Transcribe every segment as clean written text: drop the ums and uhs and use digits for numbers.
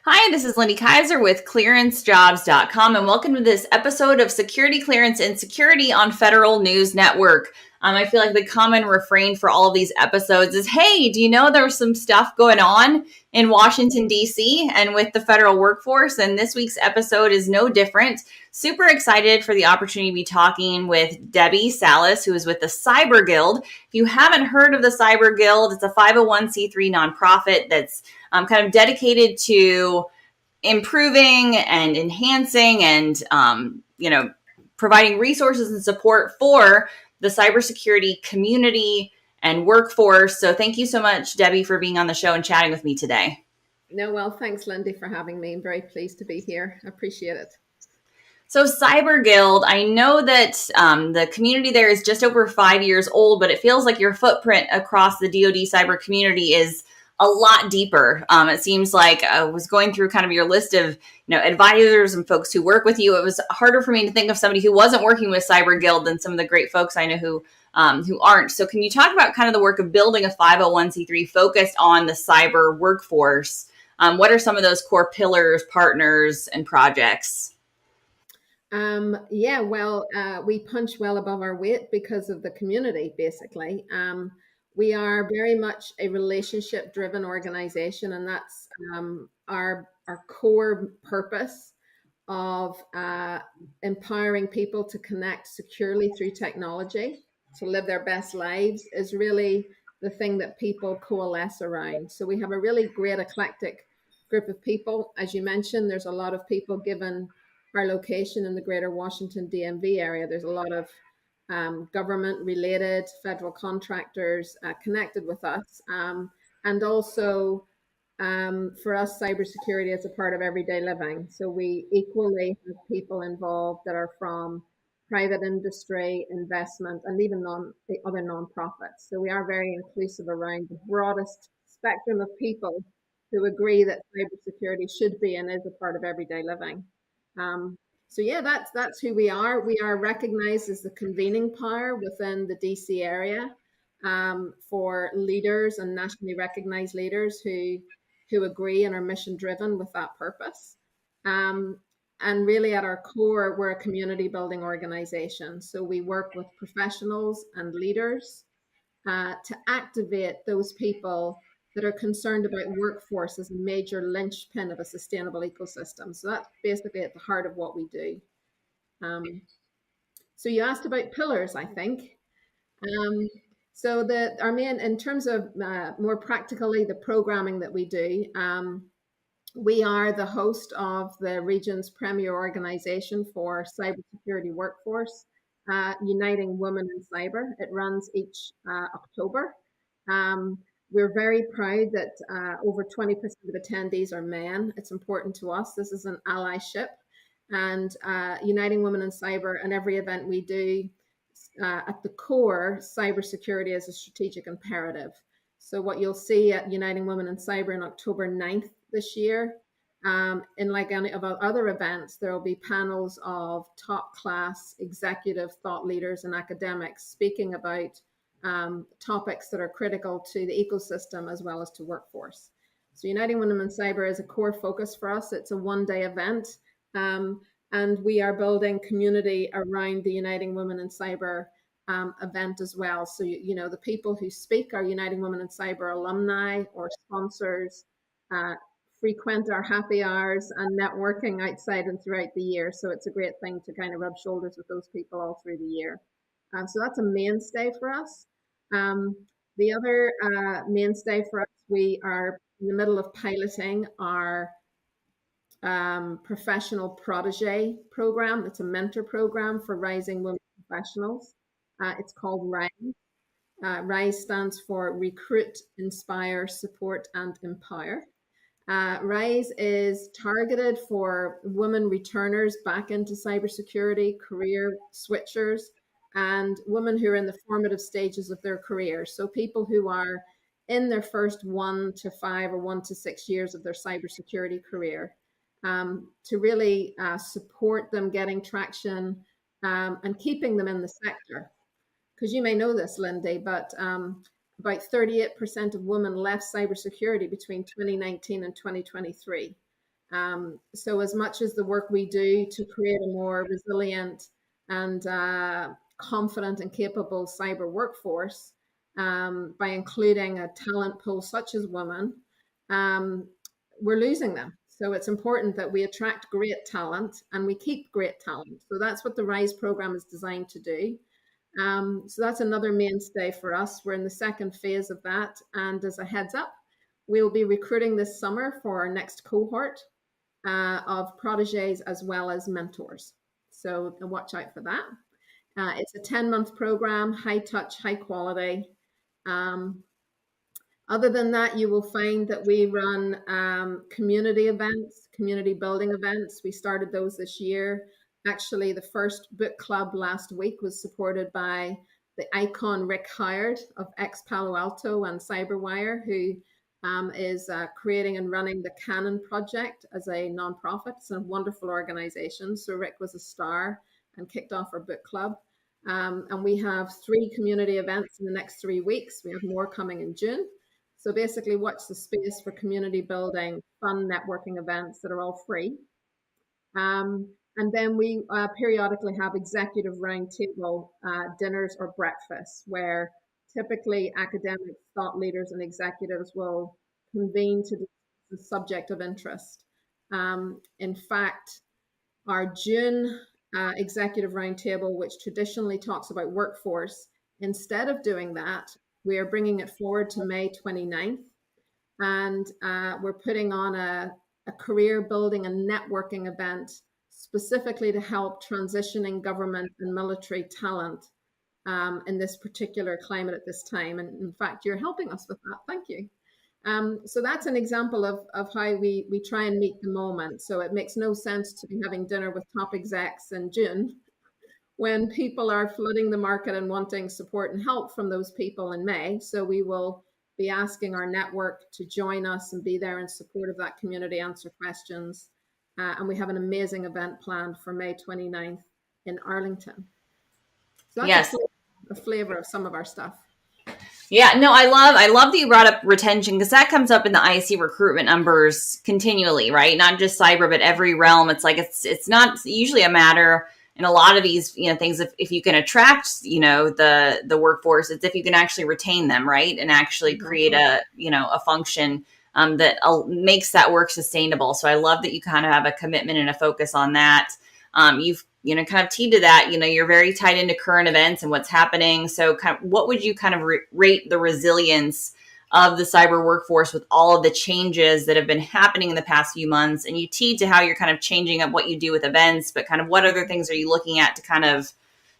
Hi, this is Lindy Kaiser with clearancejobs.com, and welcome to this episode of Security Clearance and Security on Federal News Network. I feel like the common refrain for all of these episodes is, hey, do you know there was some stuff going on in Washington, D.C. and with the federal workforce? And this week's episode is no different. Super excited for the opportunity to be talking with Debbie Sallis, who is with the Cyber Guild. If you haven't heard of the Cyber Guild, it's a 501c3 nonprofit that's kind of dedicated to improving and enhancing and providing resources and support for the cybersecurity community and workforce. So thank you so much, Debbie, for being on the show and chatting with me today. No, well, thanks, Lindy, for having me. I'm very pleased to be here. I appreciate it. So Cyber Guild, I know that the community there is just over 5 years old, but it feels like your footprint across the DoD cyber community is a lot deeper. It seems like I was going through kind of your list of advisors and folks who work with you. It was harder for me to think of somebody who wasn't working with Cyber Guild than some of the great folks I know who aren't. So can you talk about kind of the work of building a 501c3 focused on the cyber workforce? What are some of those core pillars, partners, and projects? We punch well above our weight because of the community, basically. We are very much a relationship-driven organization, and that's our core purpose of empowering people to connect securely through technology, to live their best lives, is really the thing that people coalesce around. So we have a really great eclectic group of people. As you mentioned, there's a lot of people given our location in the greater Washington DMV area. There's a lot of government-related federal contractors connected with us. And also, for us, cybersecurity is a part of everyday living. So we equally have people involved that are from private industry, investment, and even the other nonprofits. So we are very inclusive around the broadest spectrum of people who agree that cybersecurity should be and is a part of everyday living. That's who we are. We are recognized as the convening power within the DC area for leaders and nationally recognized leaders who agree and are mission driven with that purpose. And really, at our core, we're a community building organization. So we work with professionals and leaders to activate those people that are concerned about workforce as a major linchpin of a sustainable ecosystem. So that's basically at the heart of what we do. So you asked about pillars, I think. Our main, in terms of more practically the programming that we do, we are the host of the region's premier organization for cybersecurity workforce, Uniting Women in Cyber. It runs each October. We're very proud that over 20% of attendees are men. It's important to us. This is an allyship. And Uniting Women in Cyber, and every event we do, at the core, cybersecurity is a strategic imperative. So what you'll see at Uniting Women in Cyber on October 9th this year, in like any of our other events, there will be panels of top class executive thought leaders and academics speaking about topics that are critical to the ecosystem as well as to workforce. So Uniting Women in Cyber is a core focus for us. It's a one-day event. And we are building community around the Uniting Women in Cyber event as well. So, the people who speak are Uniting Women in Cyber alumni or sponsors, frequent our happy hours and networking outside and throughout the year. So it's a great thing to kind of rub shoulders with those people all through the year. So that's a mainstay for us. The other mainstay for us, we are in the middle of piloting our professional protege program. It's a mentor program for rising women professionals. It's called RISE. RISE stands for Recruit, Inspire, Support, and Empower. RISE is targeted for women returners back into cybersecurity, career switchers, and women who are in the formative stages of their career. So people who are in their first 1 to 5 or 1 to 6 years of their cybersecurity career. To really support them getting traction and keeping them in the sector. Because you may know this, Lindy, but about 38% of women left cybersecurity between 2019 and 2023. So as much as the work we do to create a more resilient and confident and capable cyber workforce, by including a talent pool such as women, um, we're losing them. So it's important that we attract great talent and we keep great talent. So that's what the RISE program is designed to do. So that's another mainstay for us. We're in the second phase of that. And as a heads up, we'll be recruiting this summer for our next cohort of proteges as well as mentors. So watch out for that. It's a 10-month program, high touch, high quality. Other than that, you will find that we run community events, community building events. We started those this year. Actually, the first book club last week was supported by the icon Rick Howard of ex Palo Alto and Cyberwire, who is creating and running the Canon Project as a nonprofit. It's a wonderful organization. So Rick was a star and kicked off our book club. And we have 3 community events in the next 3 weeks. We have more coming in June. So basically, watch the space for community building, fun networking events that are all free. And then we periodically have executive roundtable dinners or breakfasts where typically academics, thought leaders, and executives will convene to discuss the subject of interest. In fact, our June executive roundtable, which traditionally talks about workforce, instead of doing that, we are bringing it forward to May 29th. And we're putting on a career building and networking event specifically to help transitioning government and military talent in this particular climate at this time. And in fact, you're helping us with that. Thank you. So that's an example of how we try and meet the moment. So it makes no sense to be having dinner with top execs in June when people are flooding the market and wanting support and help from those people in May. So we will be asking our network to join us and be there in support of that community, answer questions. And we have an amazing event planned for May 29th in Arlington. So that's yes. a flavor of some of our stuff. Yeah, no, I love that you brought up retention because that comes up in the IC recruitment numbers continually, right? Not just cyber, but every realm. It's like it's not usually a matter in a lot of these things. If you can attract the workforce, it's if you can actually retain them, right, and actually create a function that makes that work sustainable. So I love that you kind of have a commitment and a focus on that. You've kind of teed to that, you're very tied into current events and what's happening. So kind of, what would you kind of rate the resilience of the cyber workforce with all of the changes that have been happening in the past few months? And you teed to how you're kind of changing up what you do with events, but kind of what other things are you looking at to kind of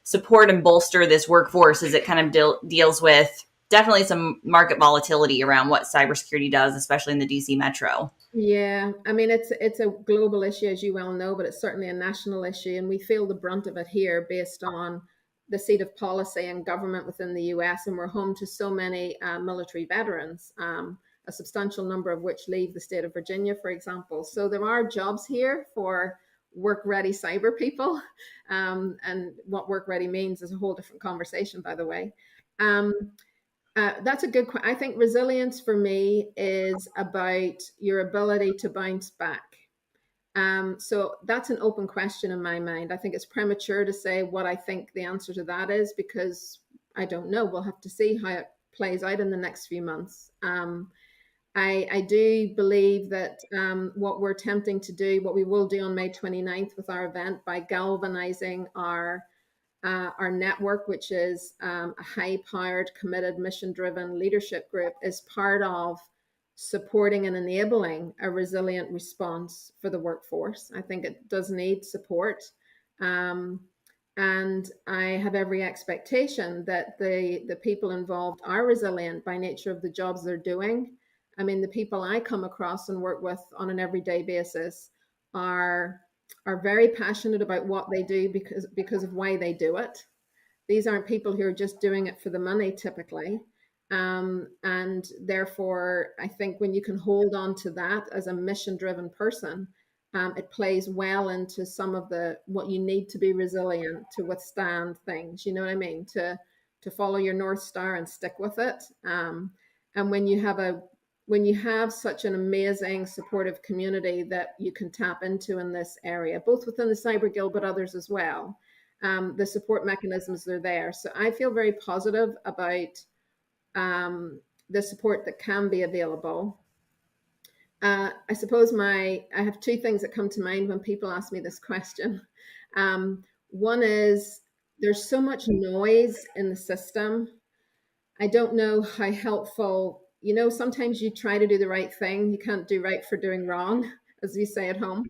support and bolster this workforce as it kind of deals with definitely some market volatility around what cybersecurity does, especially in the DC metro? Yeah, I mean, it's a global issue, as you well know, but it's certainly a national issue, and we feel the brunt of it here based on the seat of policy and government within the US, and we're home to so many military veterans, a substantial number of which leave the state of Virginia, for example. So there are jobs here for work-ready cyber people, and what work-ready means is a whole different conversation, by the way. That's a good question. I think resilience for me is about your ability to bounce back. So that's an open question in my mind. I think it's premature to say what I think the answer to that is because I don't know. We'll have to see how it plays out in the next few months. I do believe that what we're attempting to do, what we will do on May 29th with our event by galvanizing our network, which is a high-powered, committed, mission-driven leadership group, is part of supporting and enabling a resilient response for the workforce. I think it does need support. And I have every expectation that the people involved are resilient by nature of the jobs they're doing. I mean, the people I come across and work with on an everyday basis are very passionate about what they do because of why they do it. These aren't people who are just doing it for the money typically. And therefore, I think when you can hold on to that as a mission-driven person, it plays well into some of what you need to be resilient to withstand things. You know what I mean? To follow your North Star and stick with it. And when you have a when you have such an amazing supportive community that you can tap into in this area, both within the Cyber Guild, but others as well, the support mechanisms are there. So I feel very positive about the support that can be available. I suppose I have two things that come to mind when people ask me this question. One is there's so much noise in the system. I don't know how helpful, sometimes you try to do the right thing. You can't do right for doing wrong, as we say at home.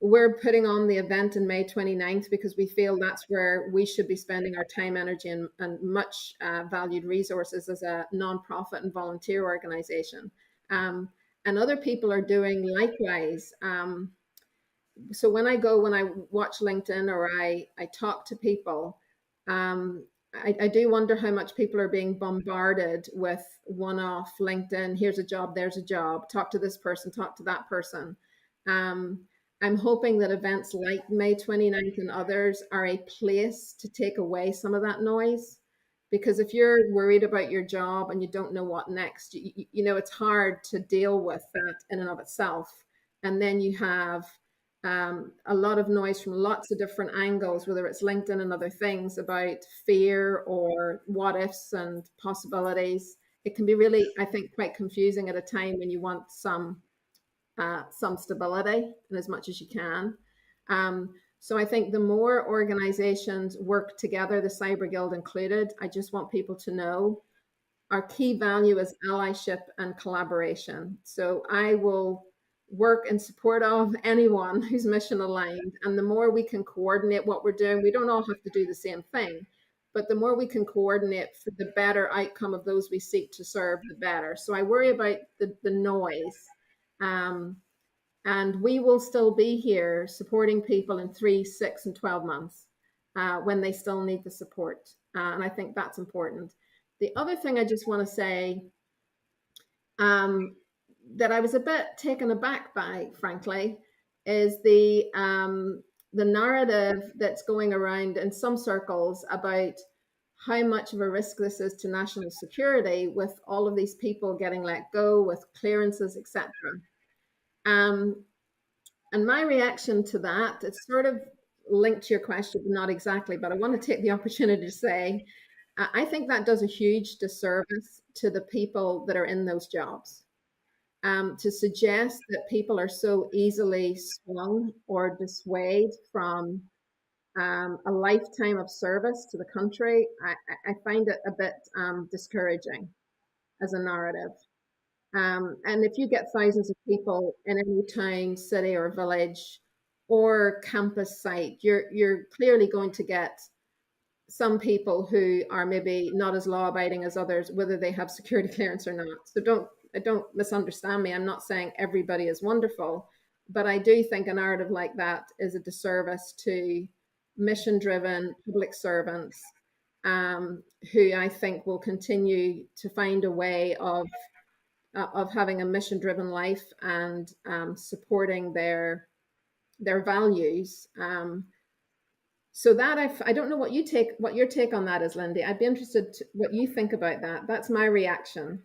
We're putting on the event in May 29th because we feel that's where we should be spending our time, energy, and much valued resources as a nonprofit and volunteer organization. And other people are doing likewise. So when I watch LinkedIn or I talk to people, I do wonder how much people are being bombarded with one-off LinkedIn. Here's a job, there's a job. Talk to this person, talk to that person. I'm hoping that events like May 29th and others are a place to take away some of that noise. Because if you're worried about your job and you don't know what next, it's hard to deal with that in and of itself. And then you have a lot of noise from lots of different angles, whether it's LinkedIn and other things about fear or what ifs and possibilities. It can be really, I think, quite confusing at a time when you want some stability and as much as you can. So I think the more organizations work together, the Cyber Guild included, I just want people to know our key value is allyship and collaboration. So I will work in support of anyone who's mission aligned. And the more we can coordinate what we're doing, we don't all have to do the same thing, but the more we can coordinate for the better outcome of those we seek to serve, the better. So I worry about the noise. And we will still be here supporting people in 3, 6, and 12 months when they still need the support. And I think that's important. The other thing I just want to say that I was a bit taken aback by, frankly, is the narrative that's going around in some circles about how much of a risk this is to national security with all of these people getting let go with clearances, etc. And my reaction to that, it's sort of linked to your question, but not exactly, but I want to take the opportunity to say, I think that does a huge disservice to the people that are in those jobs. To suggest that people are so easily swung or dissuaded from a lifetime of service to the country, I find it a bit discouraging as a narrative. And if you get thousands of people in any town, city, or village or campus site, you're clearly going to get some people who are maybe not as law-abiding as others, whether they have security clearance or not. So don't misunderstand me. I'm not saying everybody is wonderful, but I do think a narrative like that is a disservice to mission-driven public servants who I think will continue to find a way of having a mission-driven life and supporting their values. So that I don't know what your take on that is, Lindy. I'd be interested what you think about that. That's my reaction.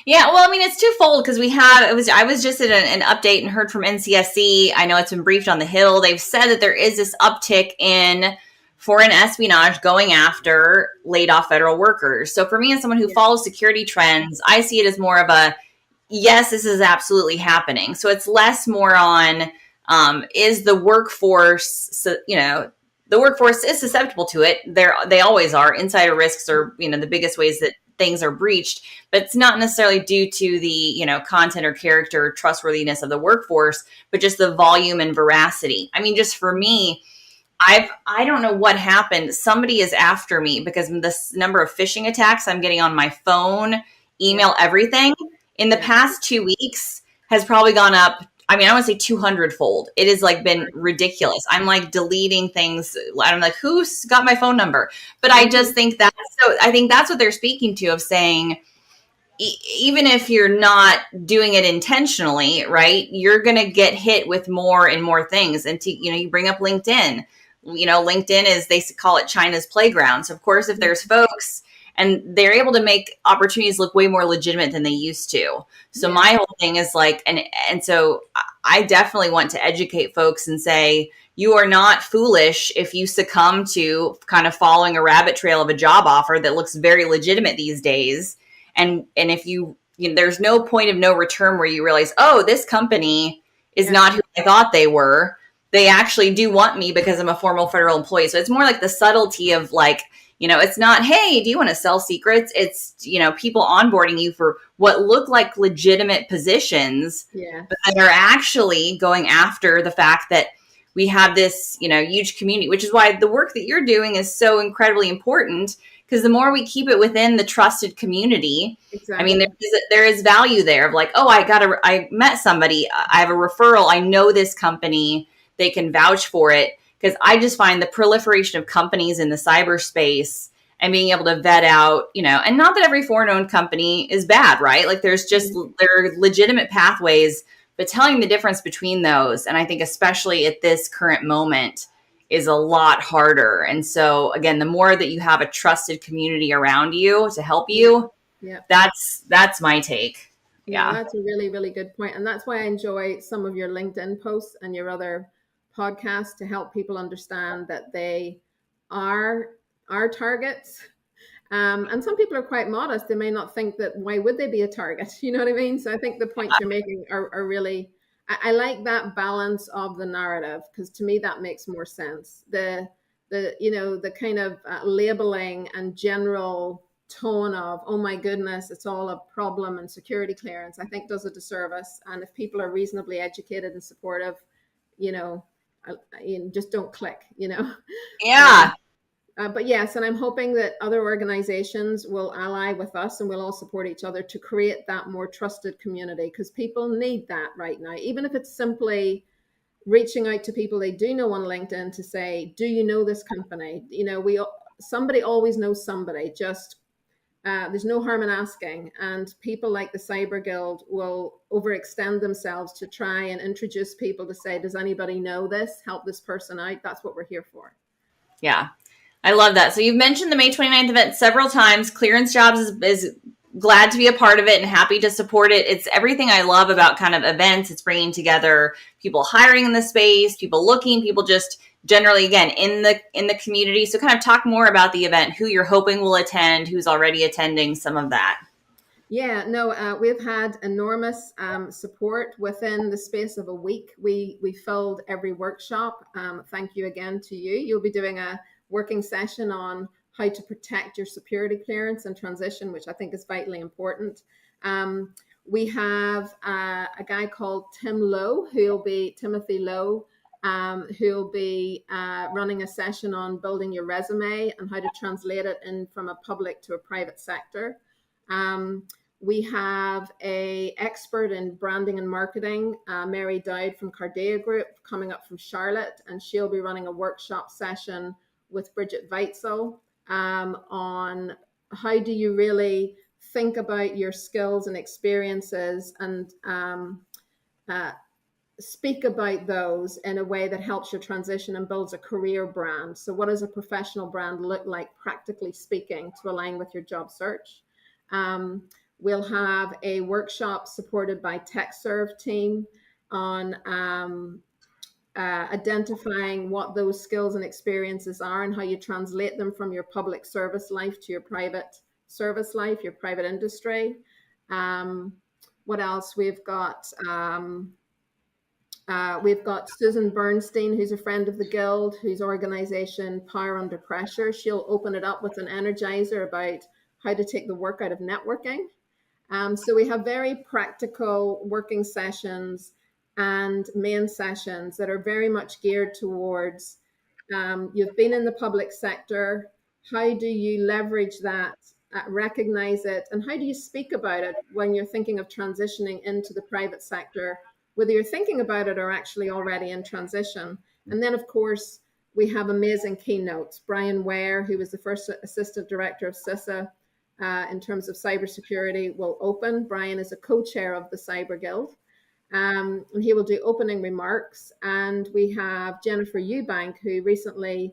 Yeah, well, I mean, it's twofold because I was just at an update and heard from NCSC. I know it's been briefed on the Hill. They've said that there is this uptick in foreign espionage going after laid off federal workers. So for me, as someone who follows security trends, I see it as more of a, yes, this is absolutely happening. So it's less more on, is the workforce, the workforce is susceptible to it. They always are. Insider risks are, the biggest ways that things are breached, but it's not necessarily due to the, content or character or trustworthiness of the workforce, but just the volume and veracity. I mean, just for me, I don't know what happened. Somebody is after me because the number of phishing attacks I'm getting on my phone, email, everything in the past 2 weeks has probably gone up. I mean, I want to say 200-fold. It has been ridiculous. I'm deleting things. I'm who's got my phone number? But I just think I think that's what they're speaking to, of saying, even if you're not doing it intentionally, right, you're going to get hit with more and more things. And you bring up LinkedIn. LinkedIn is, they call it China's playground. So of course, if there's folks and they're able to make opportunities look way more legitimate than they used to. So my whole thing is like, and so I definitely want to educate folks and say, you are not foolish if you succumb to kind of following a rabbit trail of a job offer that looks very legitimate these days. And if there's no point of no return where you realize, oh, this company is not who I thought they were. They actually do want me because I'm a formal federal employee. So it's more like the subtlety of like, it's not, hey, do you want to sell secrets? It's, people onboarding you for what look like legitimate positions, but that are actually going after the fact that we have this, huge community, which is why the work that you're doing is so incredibly important. Because the more we keep it within the trusted community, I mean, there is value there of like, oh, I met somebody, I have a referral, I know this company, they can vouch for it. Because I just find the proliferation of companies in the cyberspace and being able to vet out, and not that every foreign-owned company is bad, right? Like there are legitimate pathways, but telling the difference between those, and I think especially at this current moment, is a lot harder. And so again, the more that you have a trusted community around you to help you, that's my take. Yeah, that's a really, really good point. And that's why I enjoy some of your LinkedIn posts and your other podcasts to help people understand that they are our targets. And some people are quite modest. They may not think that, why would they be a target? You know what I mean? So I think the points you're making are really, I like that balance of the narrative, because to me that makes more sense. The kind of labeling and general tone of, oh my goodness, it's all a problem and security clearance, I think does a disservice. And if people are reasonably educated and supportive, just don't click, Yeah. But yes, and I'm hoping that other organizations will ally with us and we'll all support each other to create that more trusted community, because people need that right now. Even if it's simply reaching out to people they do know on LinkedIn to say, do you know this company? Somebody always knows somebody. Just there's no harm in asking. And people like the Cyber Guild will overextend themselves to try and introduce people to say, does anybody know this? Help this person out. That's what we're here for. Yeah. I love that. So you've mentioned the May 29th event several times. Clearance Jobs is glad to be a part of it and happy to support it. It's everything I love about kind of events. It's bringing together people hiring in the space, people looking, people just generally, again, in the community. So kind of talk more about the event, who you're hoping will attend, who's already attending, some of that. Yeah, no, we've had enormous support within the space of a week. We filled every workshop. Thank you again to you. You'll be doing a working session on how to protect your security clearance and transition, which I think is vitally important. We have a guy called Timothy Lowe, who'll be running a session on building your resume and how to translate it in from a public to a private sector. We have an expert in branding and marketing, Mary Dowd from Cardea Group, coming up from Charlotte, and she'll be running a workshop session with Bridget Weitzel on how do you really think about your skills and experiences and speak about those in a way that helps your transition and builds a career brand. So what does a professional brand look like, practically speaking, to align with your job search? We'll have a workshop supported by TechServe team on identifying what those skills and experiences are and how you translate them from your public service life to your private service life, your private industry. What else? We've got Susan Bernstein, who's a friend of the Guild, whose organization Power Under Pressure. She'll open it up with an energizer about how to take the work out of networking. So we have very practical working sessions and main sessions that are very much geared towards you've been in the public sector. How do you leverage that, recognize it, and how do you speak about it when you're thinking of transitioning into the private sector, whether you're thinking about it or actually already in transition? And then, of course, we have amazing keynotes. Brian Ware, who was the first assistant director of CISA in terms of cybersecurity, will open. Brian is a co-chair of the Cyber Guild. And he will do opening remarks. And we have Jennifer Eubank, who recently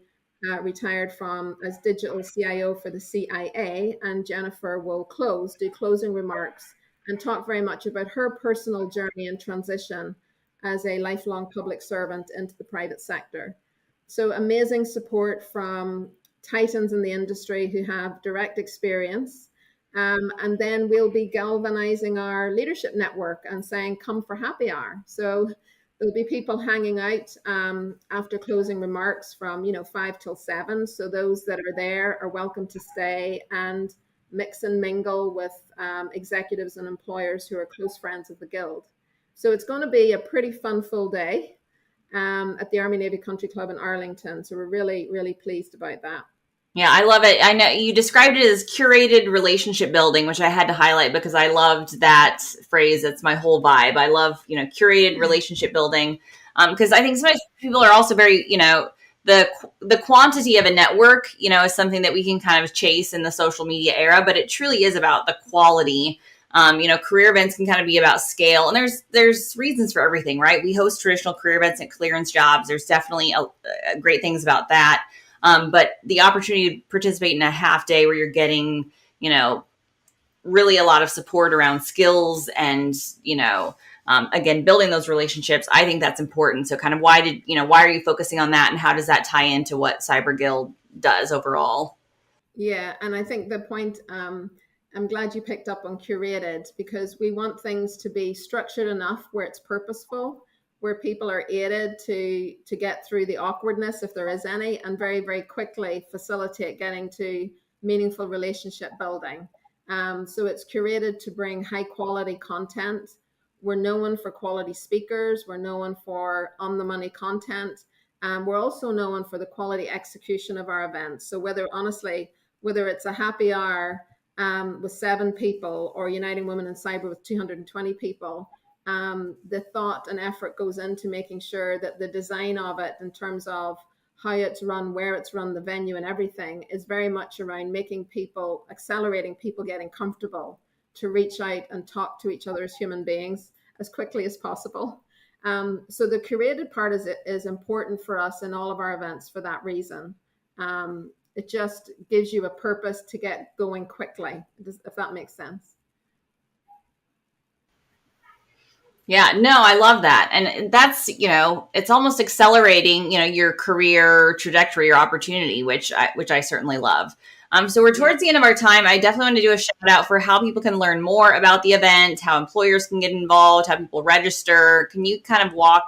retired from as digital CIO for the CIA, and Jennifer will do closing remarks and talk very much about her personal journey and transition as a lifelong public servant into the private sector. So amazing support from titans in the industry who have direct experience. And then we'll be galvanizing our leadership network and saying, come for happy hour. So there'll be people hanging out after closing remarks from 5 till 7. So those that are there are welcome to stay and mix and mingle with executives and employers who are close friends of the Guild. So it's going to be a pretty fun full day at the Army Navy Country Club in Arlington. So we're really, really pleased about that. Yeah, I love it. I know you described it as curated relationship building, which I had to highlight because I loved that phrase. It's my whole vibe. I love, curated relationship building. Because I think sometimes people are also very, the quantity of a network, is something that we can kind of chase in the social media era, but it truly is about the quality. Career events can kind of be about scale, and there's reasons for everything, right? We host traditional career events at Clearance Jobs. There's definitely great things about that. But the opportunity to participate in a half day where you're getting, really a lot of support around skills and, again, building those relationships, I think that's important. So kind of why are you focusing on that, and how does that tie into what Cyber Guild does overall? Yeah. And I think the point, I'm glad you picked up on curated, because we want things to be structured enough where it's purposeful, where people are aided to get through the awkwardness, if there is any, and very, very quickly facilitate getting to meaningful relationship building. So it's curated to bring high quality content. We're known for quality speakers. We're known for on the money content. We're also known for the quality execution of our events. So whether it's a happy hour with 7 people or Uniting Women in Cyber with 220 people, the thought and effort goes into making sure that the design of it, in terms of how it's run, where it's run, the venue and everything, is very much around accelerating people getting comfortable to reach out and talk to each other as human beings as quickly as possible. So the curated part is important for us in all of our events for that reason. It just gives you a purpose to get going quickly, if that makes sense. Yeah, no, I love that. And that's, it's almost accelerating, your career trajectory or opportunity, which I certainly love. So we're towards the end of our time. I definitely want to do a shout out for how people can learn more about the event, how employers can get involved, how people register. Can you kind of walk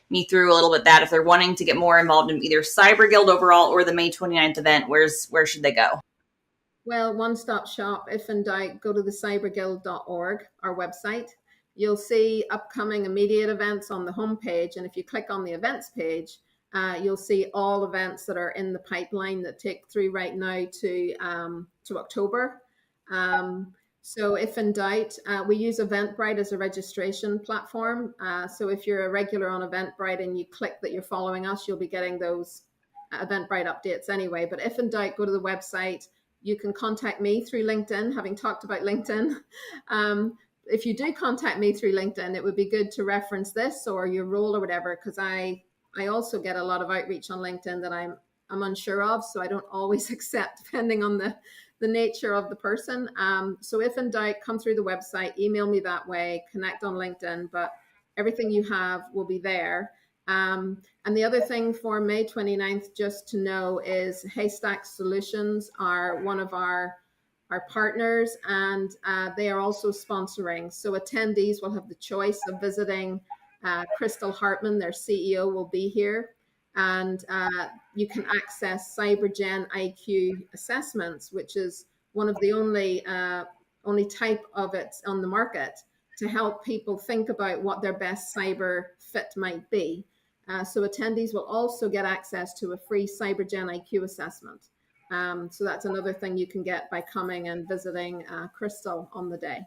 me through a little bit that if they're wanting to get more involved in either Cyber Guild overall or the May 29th event, where should they go? Well, one-stop shop. If in doubt, go to the cyberguild.org, our website. You'll see upcoming immediate events on the homepage. And if you click on the events page, you'll see all events that are in the pipeline that take through right now to October. So if in doubt, we use Eventbrite as a registration platform. So if you're a regular on Eventbrite and you click that you're following us, you'll be getting those Eventbrite updates anyway. But if in doubt, go to the website. You can contact me through LinkedIn, having talked about LinkedIn. If you do contact me through LinkedIn, it would be good to reference this or your role or whatever, because I also get a lot of outreach on LinkedIn that I'm unsure of, so I don't always accept depending on the nature of the person. So if in doubt, come through the website, email me that way, connect on LinkedIn, but everything you have will be there. And the other thing for May 29th, just to know, is Haystack Solutions are one of our partners, and they are also sponsoring. So attendees will have the choice of visiting Crystal Hartman, their CEO, will be here. And you can access CyberGen IQ assessments, which is one of the only type of it on the market to help people think about what their best cyber fit might be. So attendees will also get access to a free CyberGen IQ assessment. So that's another thing you can get by coming and visiting Crystal on the day.